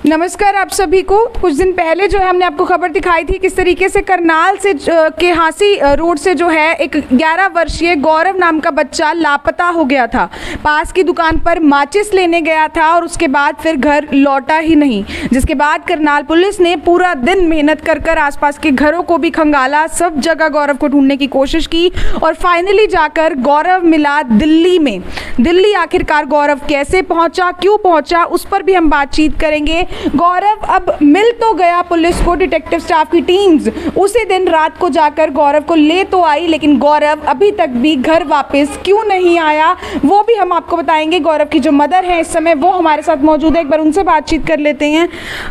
नमस्कार आप सभी को। कुछ दिन पहले जो है हमने आपको खबर दिखाई थी किस तरीके से करनाल से के हांसी रोड से जो है एक 11 वर्षीय गौरव नाम का बच्चा लापता हो गया था। पास की दुकान पर माचिस लेने गया था और उसके बाद फिर घर लौटा ही नहीं, जिसके बाद करनाल पुलिस ने पूरा दिन मेहनत कर आसपास के घरों को भी खंगाला, सब जगह गौरव को ढूंढने की कोशिश की और फाइनली जाकर गौरव मिला दिल्ली में। दिल्ली आखिरकार गौरव कैसे पहुंचा, क्यों पहुंचा, उस पर भी हम बातचीत करेंगे। गौरव अब मिल तो गया पुलिस को, डिटेक्टिव स्टाफ की टीम्स उसी दिन रात को जाकर गौरव को ले तो आई, लेकिन गौरव अभी तक भी घर वापस क्यों नहीं आया वो भी हम आपको बताएंगे। गौरव की जो मदर है इस समय वो हमारे साथ मौजूद है, एक बार उनसे बातचीत कर लेते हैं।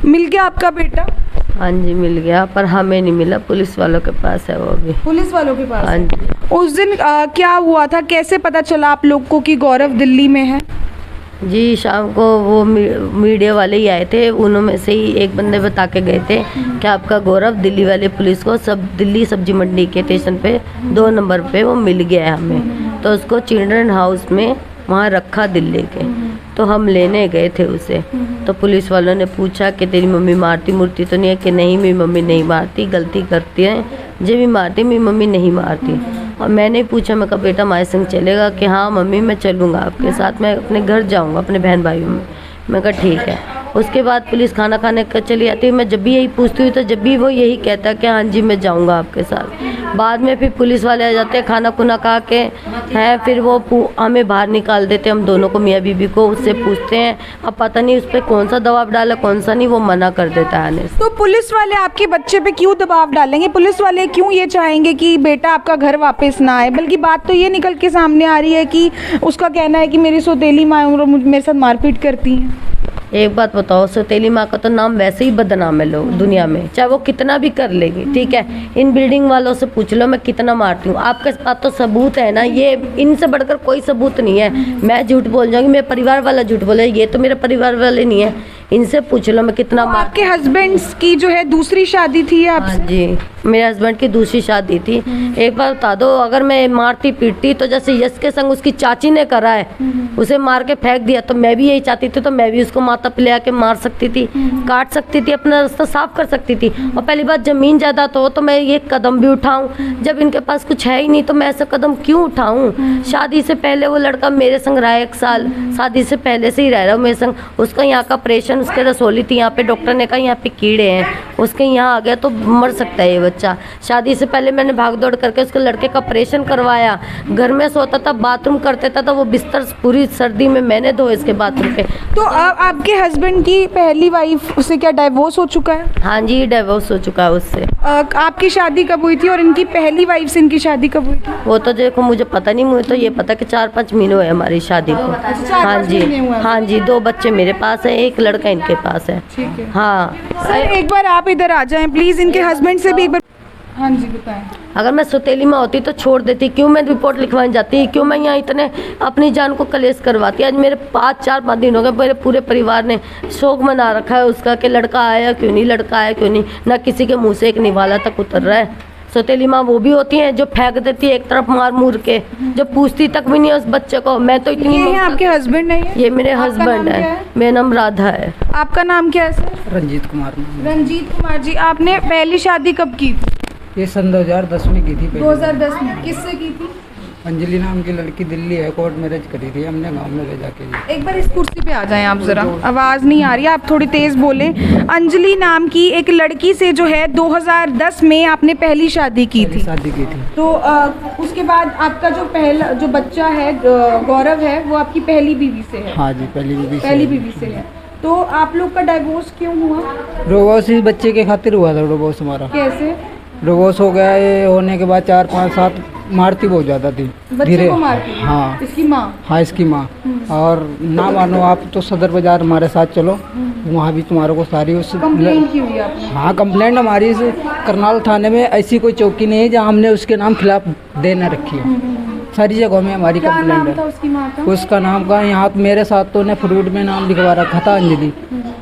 मिल गया आपका बेटा? हाँ जी मिल गया, पर हमें नहीं मिला, पुलिस वालों के पास है वो भी। पुलिस वालों के पास? हाँ जी। उस दिन क्या हुआ था, कैसे पता चला आप लोग को कि गौरव दिल्ली में है? जी शाम को वो मीडिया वाले ही आए थे, उन्होंने से ही एक बंदे बता के गए थे कि आपका गौरव दिल्ली वाले पुलिस को दिल्ली सब्जी मंडी के स्टेशन पे 2 नंबर पे वो मिल गया है हमें। तो उसको चिल्ड्रन हाउस में वहाँ रखा दिल्ली के, तो हम लेने गए थे उसे। तो पुलिस वालों ने पूछा कि तेरी मम्मी मारती मुरती तो नहीं है? कि नहीं मेरी मम्मी नहीं मारती, गलती करती है, जे भी मारती मेरी मम्मी नहीं मारती। और मैंने पूछा, मैं कहा बेटा हमारे संग चलेगा? कि हाँ मम्मी मैं चलूँगा आपके साथ, मैं अपने घर जाऊँगा अपने बहन भाइयों में। मैं कहा ठीक है। उसके बाद पुलिस खाना खाने का चली आती है, मैं जब भी यही पूछती हूँ तो जब भी वो यही कहता कि हाँ जी मैं जाऊँगा आपके साथ। बाद में फिर पुलिस वाले आ जाते हैं, खाना खुना खा के हैं, फिर वो हमें बाहर निकाल देते, हम दोनों को, मियाँ बीबी को। उससे पूछते हैं, अब पता नहीं उस पर कौन सा दबाव डाला कौन सा नहीं, वो मना कर देता है आने से। तो पुलिस वाले आपके बच्चे पे क्यों दबाव डालेंगे? पुलिस वाले क्यों ये चाहेंगे कि बेटा आपका घर वापस ना आए? बल्कि बात तो ये निकल के सामने आ रही है कि उसका कहना है कि मेरी सौतेली माँ मेरे साथ मारपीट करती हैं। एक बात बताओ, सौतेली माँ का तो नाम वैसे ही बदनाम है लोग दुनिया में, चाहे वो कितना भी कर लेगी। ठीक है, इन बिल्डिंग वालों से पूछ लो मैं कितना मारती हूँ, आपके पास तो सबूत है ना। ये इनसे बढ़कर कोई सबूत नहीं है। मैं झूठ बोल जाऊंगी, मेरे परिवार वाला झूठ बोले, ये तो मेरे परिवार वाले नहीं है, इनसे पूछ लो मैं कितना तो आपके हस्बैंड की जो है दूसरी शादी थी आपसे? हाँ जी, मेरे हस्बैंड की दूसरी शादी थी। एक बार बता दो, अगर मैं मारती पीटती तो जैसे यश के संग उसकी चाची ने करा है, उसे मार के फेंक दिया, तो मैं भी यही चाहती थी, तो मैं भी उसको माता पे ले आके मार सकती थी, काट सकती थी, अपना रास्ता साफ कर सकती थी। और पहली बात, जमीन जायदाद हो तो मैं ये कदम भी उठाऊं, जब इनके पास कुछ है ही नहीं तो मैं ऐसा कदम क्यों उठाऊं? शादी से पहले वो लड़का मेरे संग रहा 1 साल, शादी से पहले से ही रह रहा हूँ मेरे संग। उसका यहाँ का ऑपरेशन, उसके रसोली थी, यहाँ पे डॉक्टर ने कहा यहाँ पे कीड़े हैं, उसके यहाँ आ गया तो मर सकता है ये बच्चा। शादी से पहले मैंने भाग दौड़ करके उसके लड़के का ऑपरेशन करवाया, घर में सोता था, बाथरूम करते था, तो वो बिस्तर पूरी सर्दी में मैंने धोए इसके बाथरूम पे। तो आपके हस्बैंड की पहली वाइफ से क्या डाइवोर्स हो चुका है? हाँ जी डाइवोर्स हो चुका है उससे। आपकी शादी कब हुई थी और इनकी पहली वाइफ से इनकी शादी कब हुई थी? वो तो देखो मुझे पता नहीं, मुझे तो ये पता कि 4-5 महीने हुए हमारी शादी को। हाँ जी, हाँ जी, 2 बच्चे मेरे पास है, 1 लड़का इनके पास है। ठीक है। हाँ सर एक बार आप इधर आ जाएं प्लीज, इनके हस्बैंड से भी एक बार। हाँ जी बताएं। अगर मैं सौतेली में होती तो छोड़ देती, क्यों मैं रिपोर्ट लिखवाने जाती, क्यों मैं यहाँ इतने अपनी जान को कलेश करवाती? आज मेरे 4-5 दिन हो गए, मेरे पूरे परिवार ने शोक मना रखा है उसका कि लड़का आया क्यों नहीं, लड़का आया क्यों नहीं, ना किसी के मुँह से एक निवाला तक उतर रहा है। सौतेली माँ वो भी होती हैं जो फेंक देती है एक तरफ मार मूर के, जो पूछती तक भी नहीं है उस बच्चे को। मैं तो इतनी, ये आपके हस्बैंड है? ये मेरे हस्बैंड है। मेरा नाम राधा है। आपका नाम क्या है सर? रंजीत कुमार। रंजीत कुमार जी, आपने पहली शादी कब की थी? ये सन 2010 में की थी। 2010 में। किससे की थी? अंजलि नाम की लड़की, दिल्ली है, कोर्ट मैरिज करी थी हमने गांव में ले जाके। एक बार इस कुर्सी पे आ जाएं आप जरा, आवाज़ नहीं आ रही है, आप थोड़ी तेज़ बोलें। अंजलि नाम की एक लड़की से जो है 2010 में आपने पहली शादी की थी? शादी की थी। तो उसके बाद आपका जो पहला जो बच्चा है गौरव है वो आपकी पहली बीवी से है? हाँ जी, पहली बीवी से है। तो आप लोग का डाइवोर्स क्यों हुआ? डिवोर्स इस बच्चे के खातिर हुआ था। डिवोर्स हमारा कैसे डिवोर्स हो गया? ये होने के बाद 4-5-7 मारती बहुत ज़्यादा थी, बच्चे को मारती? हाँ इसकी माँ? हाँ इसकी माँ। और ना मानो आप तो सदर बाजार हमारे साथ चलो, वहाँ भी तुम्हारे को सारी उस कंप्लेंट की हुई आपने? हाँ कंप्लेंट हमारी इस करनाल थाने में ऐसी कोई चौकी नहीं है जहाँ हमने उसके नाम खिलाफ देना रखी है। सारी जगहों में हमारी कंप्लेंट है। उसकी माँ का? उसका नाम का यहाँ मेरे साथ तो ने फ्रूट में नाम लिखवा रखा था अंजलि,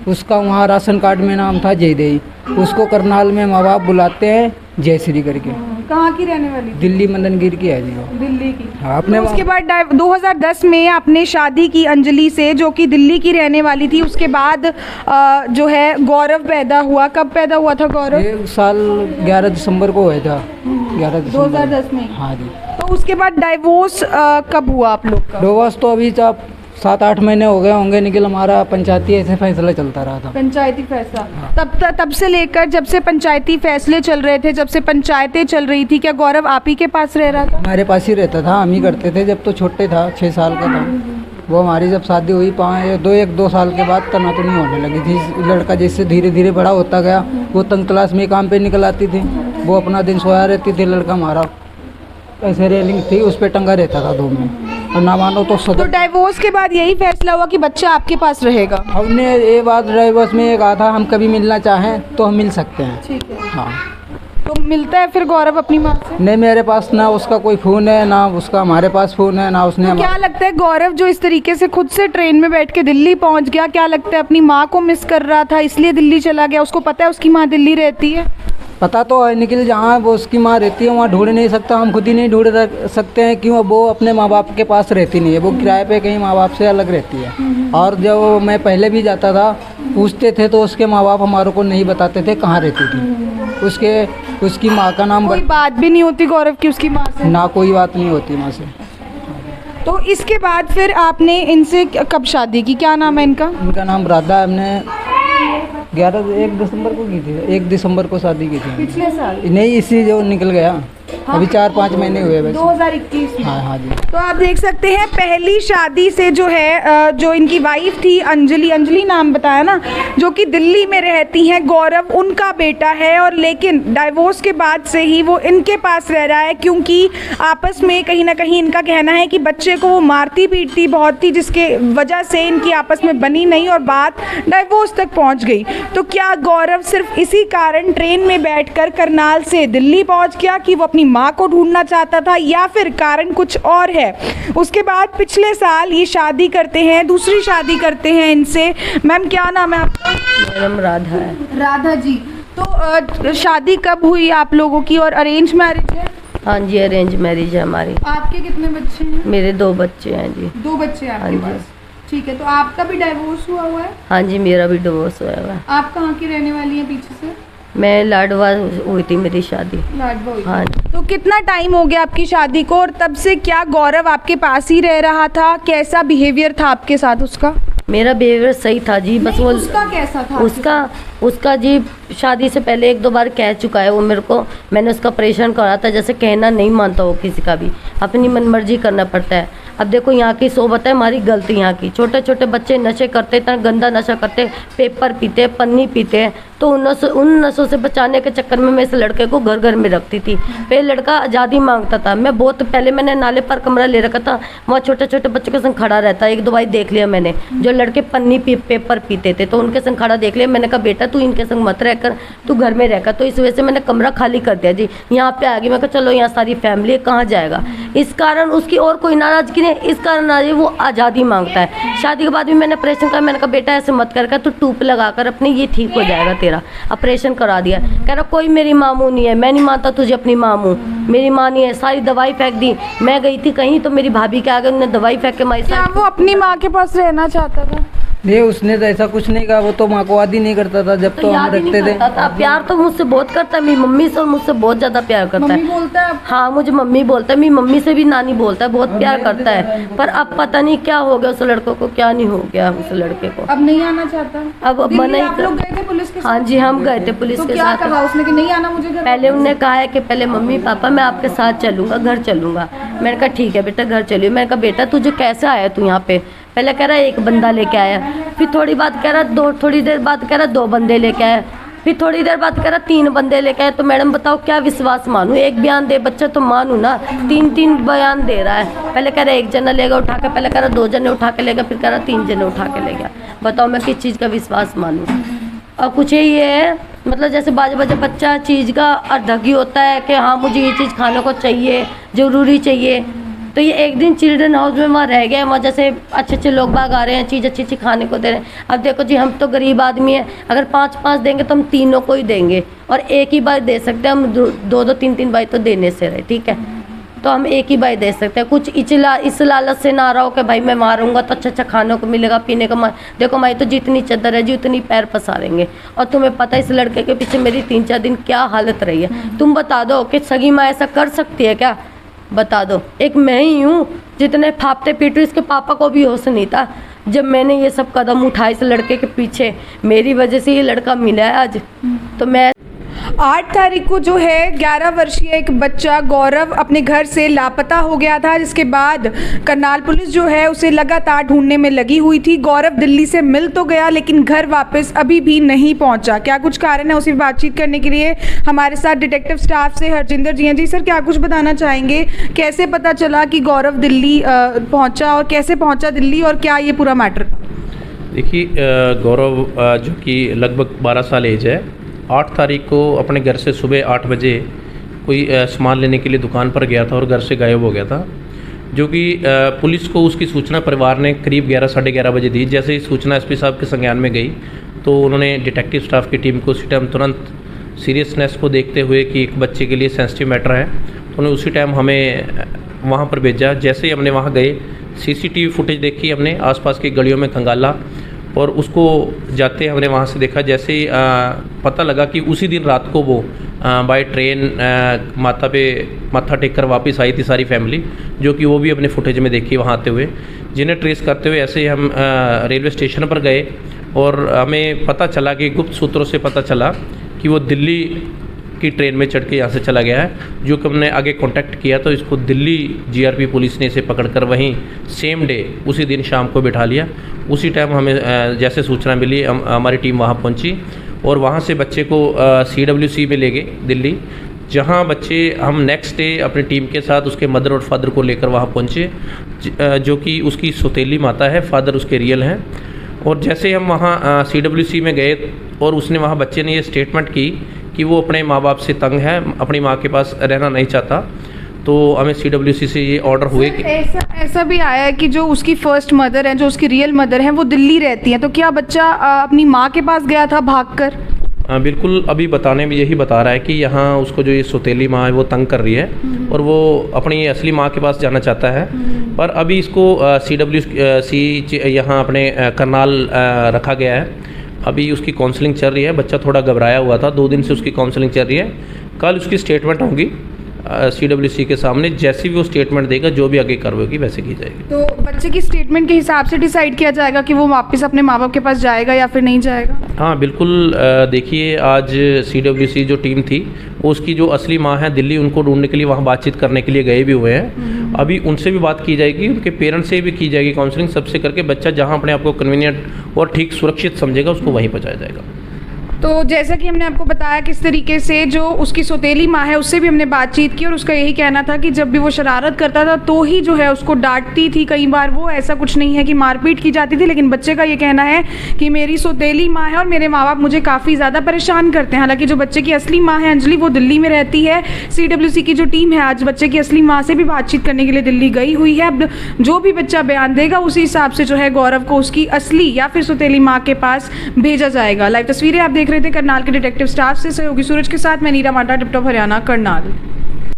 उसका वहाँ राशन कार्ड में नाम था जयदेवी। उसको करनाल में माँ बाप बुलाते हैं जयश्री करके। कहाँ की रहने वाली थी? दिल्ली मंदनगिर की है जी वो। दिल्ली की। हाँ, अपने तो उसके बाद 2010 में आपने शादी की अंजलि से, जो कि दिल्ली की रहने वाली थी। उसके बाद जो है गौरव पैदा हुआ। कब पैदा हुआ था गौरव? ये साल 11 दिसंबर को हुआ था, 11 दिसंबर 2010 में। हाँ जी। तो उसके बाद डाइवोर्स कब हुआ आप लोग का? डिवोर्स तो अभी 7-8 महीने हो गए होंगे निकल, हमारा पंचायती ऐसे फैसला चलता रहा था। पंचायती फैसला तब से लेकर जब से पंचायती फैसले चल रहे थे, जब से पंचायतें चल रही थी, क्या गौरव आप ही के पास रह रहा था? हमारे पास ही रहता था, हम ही करते थे। जब तो छोटे था, 6 साल का था वो, हमारी जब शादी हुई 1-2 साल के बाद तनातनी होने लगी थी। लड़का जैसे धीरे धीरे बड़ा होता गया, वो तंग क्लास में काम पे निकल आती थी, वो अपना दिन सोया रहती थी। लड़का हमारा ऐसे रेलिंग थी, उस पर टंगा रहता था धूप में, और ना मानो तो डाइवोर्स के बाद यही फैसला हुआ कि बच्चा आपके पास रहेगा? हमने ये बात डाइवोर्स में ये कहा था, हम कभी मिलना चाहें तो हम मिल सकते हैं। ठीक है। हाँ। तो मिलता है फिर गौरव अपनी माँ से? नहीं, मेरे पास ना उसका कोई फ़ोन है, ना उसका हमारे पास फ़ोन है, ना उसने क्या लगता है गौरव जो इस तरीके से खुद से ट्रेन में बैठ के दिल्ली पहुंच गया, क्या लगता है अपनी माँ को मिस कर रहा था इसलिए दिल्ली चला गया? उसको पता है उसकी माँ दिल्ली रहती है? पता तो है निखिल, जहाँ वो उसकी माँ रहती है वहाँ ढूंढ नहीं सकता, हम खुद ही नहीं ढूंढ सकते हैं, क्यों वो अपने माँ बाप के पास रहती नहीं है, वो किराए पे कहीं माँ बाप से अलग रहती है। और जब मैं पहले भी जाता था, पूछते थे तो उसके माँ बाप हमारे को नहीं बताते थे कहाँ रहती थी। उसकी माँ का नाम कोई बात भी नहीं होती गौरव की उसकी माँ से? ना, कोई बात नहीं होती माँ से। तो इसके बाद फिर आपने इनसे कब शादी की? क्या नाम है इनका? इनका नाम राधा। हमने 1 दिसंबर को की थी, 1 दिसंबर को शादी की थी। पिछले साल? नहीं, इसी जो निकल गया। हाँ? अभी 4-5 महीने हुए वैसे। 2021 में। हाँ जी। तो आप देख सकते हैं पहली शादी से जो है जो इनकी वाइफ थी अंजलि नाम बताया ना, जो कि दिल्ली में रहती हैं, गौरव उनका बेटा है। और लेकिन डाइवोर्स के बाद से ही वो इनके पास रह रहा है, क्योंकि आपस में कहीं ना कहीं इनका कहना है कि बच्चे को वो मारती पीटती बहुत थी, जिसके वजह से इनकी आपस में बनी नहीं और बात डाइवोर्स तक पहुंच गई। तो क्या गौरव सिर्फ इसी कारण ट्रेन में बैठकर करनाल से दिल्ली पहुंच गया कि वो अपनी माँ को ढूंढना चाहता था, या फिर कारण कुछ और है? उसके बाद पिछले साल ये शादी करते हैं, दूसरी शादी करते हैं इनसे। मैम क्या नाम है आपका? मेरा नाम राधा है। राधा जी। तो शादी कब हुई आप लोगों की, और अरेंज मैरिज है? हाँ जी, अरेंज मैरिज है हमारी। आपके कितने बच्चे हैं? मेरे 2 बच्चे हैं जी। 2 बच्चे हैं आपके हाँ जी। पास? ठीक है। तो आपका भी डाइवोर्स हुआ है? हाँ जी, मेरा भी डिवोर्स हुआ है। आप कहाँ की रहने वाली हैं पीछे से? मैं लाडवा हुई थी मेरी शादी। लाडवा हुई। हाँ। तो कितना टाइम हो गया आपकी शादी को, और तब से क्या गौरव आपके पास ही रह रहा था? कैसा बिहेवियर था आपके साथ उसका? मेरा बिहेवियर सही था जी, बस वो उसका कैसा था? उसका जी शादी से पहले 1-2 बार कह चुका है वो मेरे को। मैंने उसका ऑपरेशन करा था, जैसे कहना नहीं मानता वो किसी का भी, अपनी मनमर्जी करना पड़ता है। अब देखो यहाँ की सोबत है हमारी गलती, यहाँ की छोटे छोटे बच्चे नशे करते, इतना गंदा नशा करते, पेपर पीते, पन्नी पीते हैं। तो उन नशों से बचाने के चक्कर में मैं इस लड़के को घर घर में रखती थी। पहले लड़का आज़ादी मांगता था, मैं बहुत पहले मैंने नाले पर कमरा ले रखा था, वहाँ छोटे छोटे बच्चों के संग खड़ा रहता। 1-2 बार देख लिया मैंने, जो लड़के पन्नी पेपर पीते थे, तो उनके संग खड़ा देख लिया। मैंने कहा बेटा तू इनके संग मत रहकर, तू घर में रहकर। तो इस वजह से मैंने कमरा खाली कर दिया जी। यहाँ पे आ गई, मैं कहा चलो यहाँ सारी फैमिली है, कहाँ जाएगा। इस कारण उसकी और कोई नाराजगी नहीं, इस कारण आज वो आज़ादी मांगता है। शादी के बाद भी मैंने ऑपरेशन करा, मैंने कहा बेटा ऐसे मत कर, तू टूप लगाकर अपनी ये ठीक हो जाएगा तेरा। ऑपरेशन करा दिया। कह रहा कोई मेरी मामू नहीं है, मैं नहीं मानता तुझे अपनी मामू, मेरी माँ नहीं है। सारी दवाई फेंक दी। मैं गई थी कहीं तो मेरी भाभी के आगे उन्होंने दवाई फेंक के मारी। क्या वो अपनी माँ के पास रहना चाहता था? नहीं, उसने तो ऐसा कुछ नहीं कहा, वो तो माँ को याद ही नहीं करता था जब तो हम याद ही नहीं रखते थे। करता था। प्यार तो मुझसे बहुत करता है, मेरी मम्मी से और मुझसे बहुत ज्यादा प्यार करता मम्मी है। बोलता है? हाँ, मुझे मम्मी बोलता है, मेरी मम्मी से भी नानी बोलता है, बहुत प्यार करता है। पर अब पता नहीं क्या हो गया उस लड़के को, क्या नहीं हो गया उस लड़के को। अब नहीं आना चाहता? अब मना आप लोग गए थे पुलिस के साथ? हाँ जी, हम गए थे पुलिस तो के क्या साथ। कहा उसने कि नहीं आना मुझे घर? पहले उन्होंने कहा है कि पहले मम्मी पापा मैं आपके साथ चलूंगा, घर चलूंगा। मैंने कहा ठीक है बेटा घर चलिए। मैंने कहा बेटा तुझे कैसे आया तू यहाँ पे? पहले कह रहा है 1 बंदा लेके आया, फिर थोड़ी देर बाद कह रहा 2 बंदे लेके आया, फिर थोड़ी देर बाद कह रहा 3 बंदे लेके आए। तो मैडम बताओ क्या विश्वास मानूं? 1 बयान दे बच्चा तो मानूं ना, 3 बयान दे रहा है। पहले कह रहा 1 जना लेगा उठा के, पहले कह रहा 2 जने उठा के लेगा, फिर कह रहा 3 जने उठा के ले गया। बताओ मैं किस चीज़ का विश्वास मानूं? और कुछ ये है, मतलब जैसे बाजे बच्चा चीज़ का अर्धगी होता है कि हाँ मुझे ये चीज़ खाने को चाहिए, ज़रूरी चाहिए, तो ये एक दिन चिल्ड्रन हाउस में वहाँ रह गया, वहाँ जैसे अच्छे अच्छे लोग बाग आ रहे हैं, चीज़ अच्छी अच्छी खाने को दे रहे हैं। अब देखो जी, हम तो गरीब आदमी हैं, अगर 5-5 देंगे तो हम तीनों को ही देंगे, और एक ही बार दे सकते हैं हम, 2-2 3-3 बार तो देने से रहे, ठीक है, तो हम एक ही बार दे सकते हैं। कुछ इस लालच से ना रहो कि भाई मैं मारूंगा तो अच्छा अच्छा खाने को मिलेगा, पीने को देखो भाई तो जितनी चादर है जी उतनी पैर पसारेंगे। और तुम्हें पता है इस लड़के के पीछे मेरी 3-4 दिन क्या हालत रही है। तुम बता दो कि सगी माँ ऐसा कर सकती है क्या, बता दो। एक मैं ही हूँ जितने फापते पीटू, इसके पापा को भी होश नहीं था जब मैंने ये सब कदम उठाए इस लड़के के पीछे, मेरी वजह से ये लड़का मिला है आज। तो मैं 8 तारीख को जो है 11 वर्षीय एक बच्चा गौरव अपने घर से लापता हो गया था, जिसके बाद करनाल पुलिस जो है उसे लगातार ढूंढने में लगी हुई थी। गौरव दिल्ली से मिल तो गया लेकिन घर वापस अभी भी नहीं पहुंचा। क्या कुछ कारण है, उसी बातचीत करने के लिए हमारे साथ डिटेक्टिव स्टाफ से हरजिंदर जी हैं। जी सर, क्या कुछ बताना चाहेंगे, कैसे पता चला कि गौरव दिल्ली पहुँचा और कैसे पहुँचा दिल्ली, और क्या ये पूरा मैटर था? देखिए, गौरव जो कि लगभग 12 साल एज है, 8 तारीख को अपने घर से सुबह 8 बजे कोई सामान लेने के लिए दुकान पर गया था और घर से गायब हो गया था, जो कि पुलिस को उसकी सूचना परिवार ने करीब 11 साढ़े 11 बजे दी। जैसे ही सूचना एसपी साहब के संज्ञान में गई तो उन्होंने डिटेक्टिव स्टाफ की टीम को उसी टाइम तुरंत सीरियसनेस को देखते हुए कि एक बच्चे के लिए सेंसिटिव मैटर है, तो उन्होंने उसी टाइम हमें वहाँ पर भेजा। जैसे ही हमने वहाँ गए, सीसीटीवी फुटेज देखी हमने, आसपास की गलियों में खंगाला और उसको जाते हमने वहाँ से देखा। जैसे ही पता लगा कि उसी दिन रात को वो बाय ट्रेन माथा टेक कर वापस आई थी सारी फैमिली, जो कि वो भी अपने फुटेज में देखी वहाँ आते हुए। जिन्हें ट्रेस करते हुए ऐसे ही हम रेलवे स्टेशन पर गए और हमें पता चला कि गुप्त सूत्रों से पता चला कि वो दिल्ली की ट्रेन में चढ़ के यहाँ से चला गया है। जो कि हमने आगे कांटेक्ट किया तो इसको दिल्ली जीआरपी पुलिस ने इसे पकड़कर वहीं सेम डे उसी दिन शाम को बिठा लिया। उसी टाइम हमें जैसे सूचना मिली हमारी टीम वहाँ पहुँची और वहाँ से बच्चे को CWC में ले गए दिल्ली, जहाँ बच्चे हम नेक्स्ट डे अपनी टीम के साथ उसके मदर और फादर को लेकर वहाँ पहुँचे, जो कि उसकी सौतेली माता है, फादर उसके रियल हैं। और जैसे हम वहाँ CWC में गए और उसने वहाँ बच्चे ने ये स्टेटमेंट की कि वो अपने माँ बाप से तंग है, अपनी माँ के पास रहना नहीं चाहता, तो हमें CWC से ये ऑर्डर हुए कि ऐसा भी आया है कि जो उसकी फर्स्ट मदर है, जो उसकी रियल मदर है, वो दिल्ली रहती है, तो क्या बच्चा अपनी माँ के पास गया था भागकर? बिल्कुल, अभी बताने में यही बता रहा है कि यहाँ उसको जो ये सौतेली माँ है वो तंग कर रही है और वो अपनी असली माँ के पास जाना चाहता है। पर अभी इसको CWC यहाँ अपने करनाल रखा गया है। अभी उसकी काउंसलिंग चल रही है। बच्चा थोड़ा घबराया हुआ था, 2 दिन से उसकी काउंसलिंग चल रही है। कल उसकी स्टेटमेंट होगी CWC के सामने, जैसी भी वो स्टेटमेंट देगा जो भी आगे कार्रवाई होगी वैसे की जाएगी। तो बच्चे की स्टेटमेंट के हिसाब से डिसाइड किया जाएगा कि वो वापस अपने माँ बाप के पास जाएगा या फिर नहीं जाएगा? हाँ बिल्कुल, देखिए आज CWC जो टीम थी वो उसकी जो असली माँ है दिल्ली, उनको ढूंढने के लिए वहाँ बातचीत करने के लिए गए भी हुए हैं। अभी उनसे भी बात की जाएगी, उनके पेरेंट्स से भी की जाएगी काउंसलिंग, सबसे करके बच्चा जहाँ अपने आप को कन्वीनियंट और ठीक सुरक्षित समझेगा उसको वहीं पहुँचाया जाएगा। तो जैसा कि हमने आपको बताया किस तरीके से जो उसकी सौतेली माँ है उससे भी हमने बातचीत की और उसका यही कहना था कि जब भी वो शरारत करता था तो ही जो है उसको डांटती थी कई बार, वो ऐसा कुछ नहीं है कि मारपीट की जाती थी। लेकिन बच्चे का ये कहना है कि मेरी सौतेली माँ है और मेरे माँ बाप मुझे काफ़ी ज़्यादा परेशान करते हैं। हालांकि जो बच्चे की असली माँ है अंजलि, वो दिल्ली में रहती है। CWC की जो टीम है आज बच्चे की असली माँ से भी बातचीत करने के लिए दिल्ली गई हुई है। अब जो भी बच्चा बयान देगा उसी हिसाब से जो है गौरव को उसकी असली या फिर सौतेली माँ के पास भेजा जाएगा। लाइव तस्वीरें आप देख रहे थे करनाल के डिटेक्टिव स्टाफ से सहयोगी सूरज के साथ मैं नीरा माटा, टिप टॉप हरियाणा, करनाल।